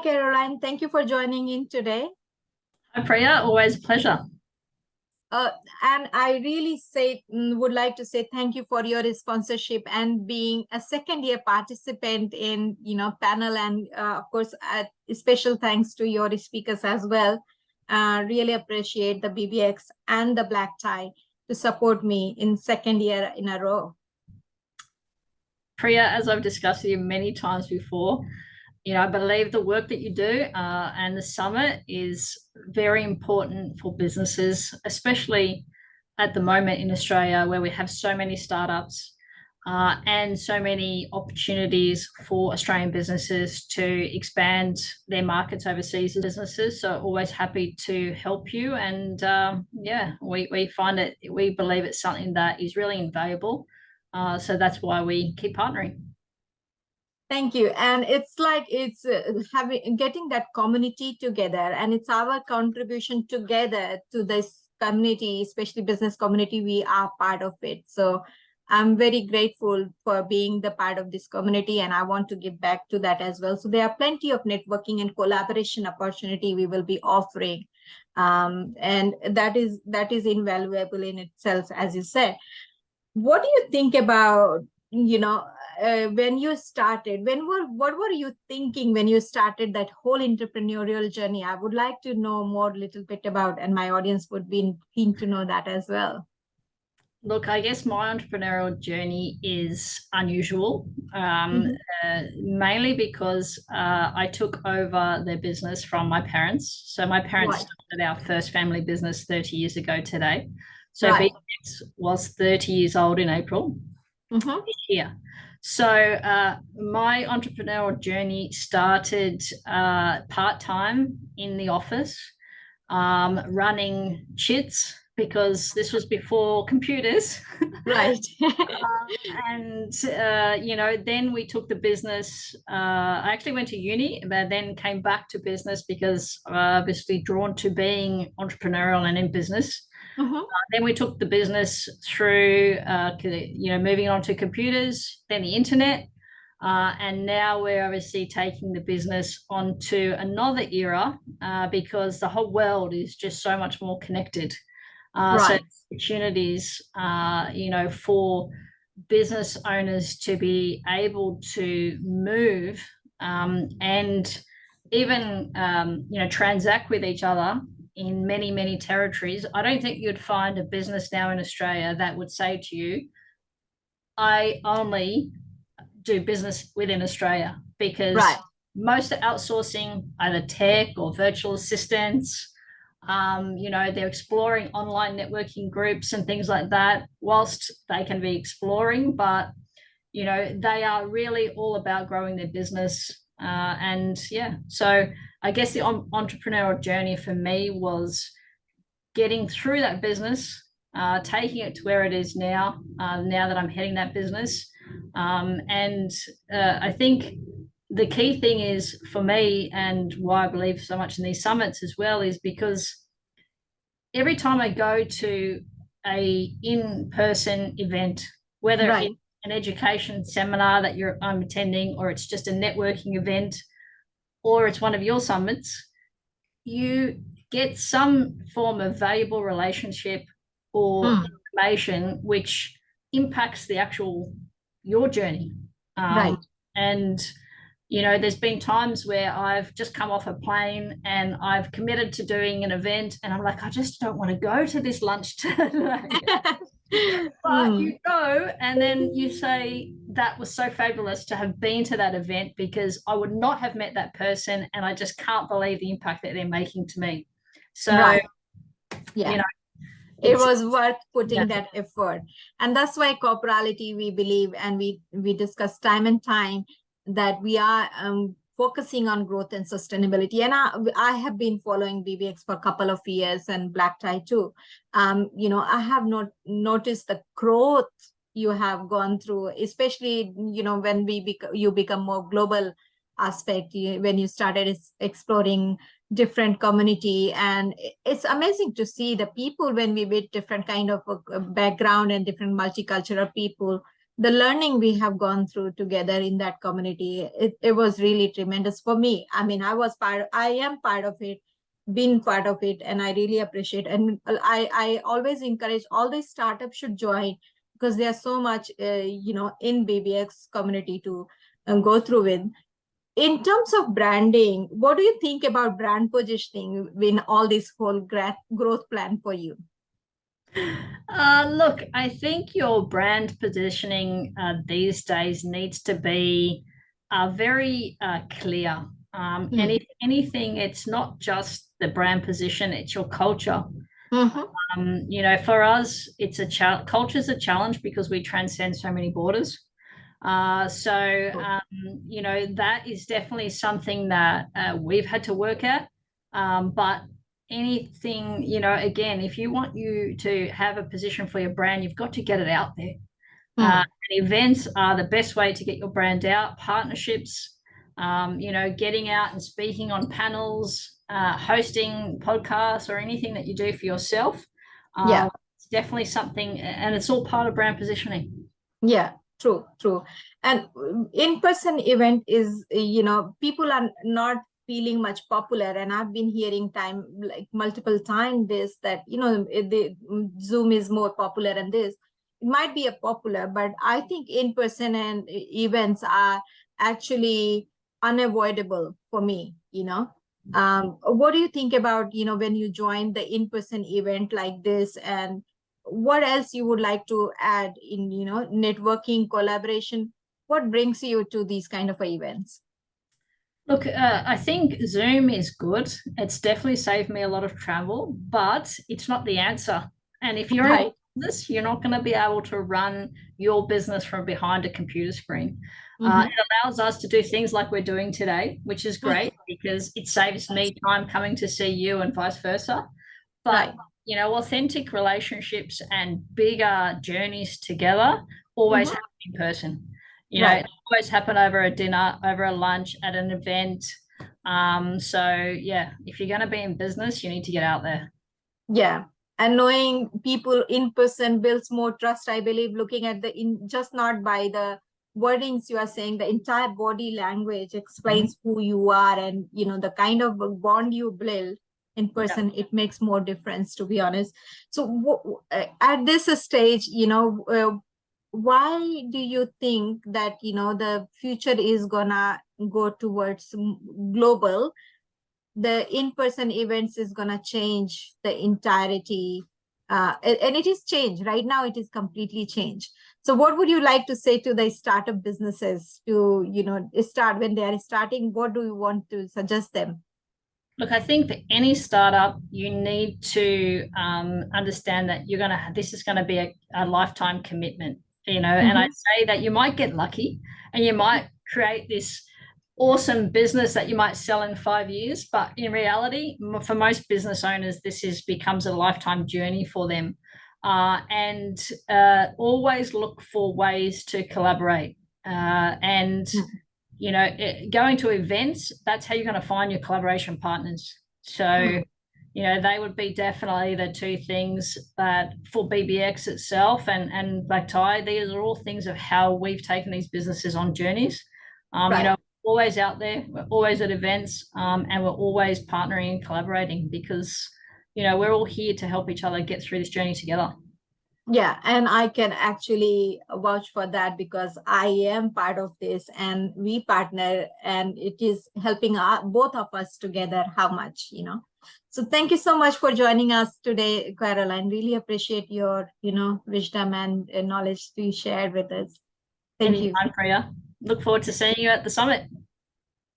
Caroline. Thank you for joining in today. Hi, Priya. Always a pleasure. And I really would like to say thank you for your sponsorship and being a second-year participant in, panel. And of course, special thanks to your speakers as well. Really appreciate the BBX and the Black Tie to support me in second year in a row. Priya, as I've discussed with you many times before, I believe the work that you do and the summit is very important for businesses, especially at the moment in Australia, where we have so many startups and so many opportunities for Australian businesses to expand their markets overseas as businesses. So always happy to help you. And we believe it's something that is really invaluable. So that's why we keep partnering. Thank you. And it's like getting that community together, and it's our contribution together to this community, especially business community. We are part of it. So I'm very grateful for being the part of this community, and I want to give back to that as well. So there are plenty of networking and collaboration opportunity we will be offering. And that is invaluable in itself, as you said. What do you think about, when you started, what were you thinking when you started that whole entrepreneurial journey? I would like to know more a little bit about, and my audience would be keen to know that as well. Look, I guess my entrepreneurial journey is unusual, mainly because I took over their business from my parents. So my parents started our first family business 30 years ago today. So BBX was 30 years old in April this year. So my entrepreneurial journey started part-time in the office, running chits, because this was before computers. Right. Then we took the business. I actually went to uni, but then came back to business because obviously drawn to being entrepreneurial and in business. Then we took the business through, moving on to computers, then the internet, and now we're obviously taking the business onto another era because the whole world is just so much more connected. So opportunities, for business owners to be able to move and even, transact with each other in many, many territories. I don't think you'd find a business now in Australia that would say to you, I only do business within Australia, because most are outsourcing either tech or virtual assistants. They're exploring online networking groups and things like that, whilst they can be exploring, but, they are really all about growing their business. So I guess the entrepreneurial journey for me was getting through that business, taking it to where it is now, now that I'm heading that business. I think the key thing is for me, and why I believe so much in these summits as well, is because every time I go to a in-person event, whether it's an education seminar that I'm attending, or it's just a networking event, or it's one of your summits, you get some form of valuable relationship or information which impacts your journey. And there's been times where I've just come off a plane and I've committed to doing an event, and I'm like, I just don't want to go to this lunch today. But you go, and then you say, that was so fabulous to have been to that event, because I would not have met that person, and I just can't believe the impact that they're making to me. So, it was worth putting that effort. And that's why Corporality, we believe, and we discuss time and time, that we are focusing on growth and sustainability. And I have been following BBX for a couple of years, and Black Tie too. I have not noticed the growth you have gone through, especially, when you become more global aspect, when you started exploring different community. And it's amazing to see the people when we meet different kind of background and different multicultural people, the learning we have gone through together in that community, it was really tremendous for me. I mean, I am part of it, been part of it, and I really appreciate. And I always encourage all these startups should join, because there's so much, in BBX community to go through with. In terms of branding, what do you think about brand positioning in all this whole growth plan for you? Look, I think your brand positioning these days needs to be very clear. And if anything, it's not just the brand position, it's your culture. For us, it's culture's a challenge because we transcend so many borders. That is definitely something that we've had to work at. But anything, again, if you want you to have a position for your brand, you've got to get it out there. And events are the best way to get your brand out. Partnerships, getting out and speaking on panels, hosting podcasts, or anything that you do for yourself. It's definitely something, and it's all part of brand positioning. Yeah, true. And in-person event is, people are not feeling much popular, and I've been hearing multiple times this, that the Zoom is more popular, and this it might be a popular, but I think in-person and events are actually unavoidable for me. What do you think about when you join the in-person event like this, and what else you would like to add in networking, collaboration? What brings you to these kind of events? Look, I think Zoom is good. It's definitely saved me a lot of travel, but it's not the answer. And if you're in business, you're not going to be able to run your business from behind a computer screen. It allows us to do things like we're doing today, which is great because it saves me time coming to see you and vice versa. But authentic relationships and bigger journeys together always happen in person. It always happen over a dinner, over a lunch, at an event. If you're going to be in business, you need to get out there. Yeah. And knowing people in person builds more trust, I believe, looking at just not by the wordings you are saying, the entire body language explains who you are, and, the kind of bond you build in person, it makes more difference, to be honest. So at this stage, why do you think that the future is gonna go towards global? The in-person events is gonna change the entirety, and it is changed right now. It is completely changed. So what would you like to say to the startup businesses to start when they are starting? What do you want to suggest them? Look, I think for any startup, you need to understand that this is going to be a lifetime commitment, and I say that you might get lucky and you might create this awesome business that you might sell in 5 years. But in reality, for most business owners, becomes a lifetime journey for them. And always look for ways to collaborate. Going to events, that's how you're going to find your collaboration partners. So, they would be definitely the two things that for BBX itself and Black Tie, these are all things of how we've taken these businesses on journeys. Always out there, we're always at events, and we're always partnering and collaborating because, we're all here to help each other get through this journey together. Yeah, and I can actually vouch for that because I am part of this and we partner, and it is helping both of us together how much, So thank you so much for joining us today, Caroline. Really appreciate your, wisdom and knowledge you shared with us. Thank you. Anytime, Priya. Look forward to seeing you at the summit.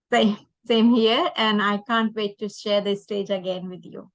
Same here, and I can't wait to share this stage again with you.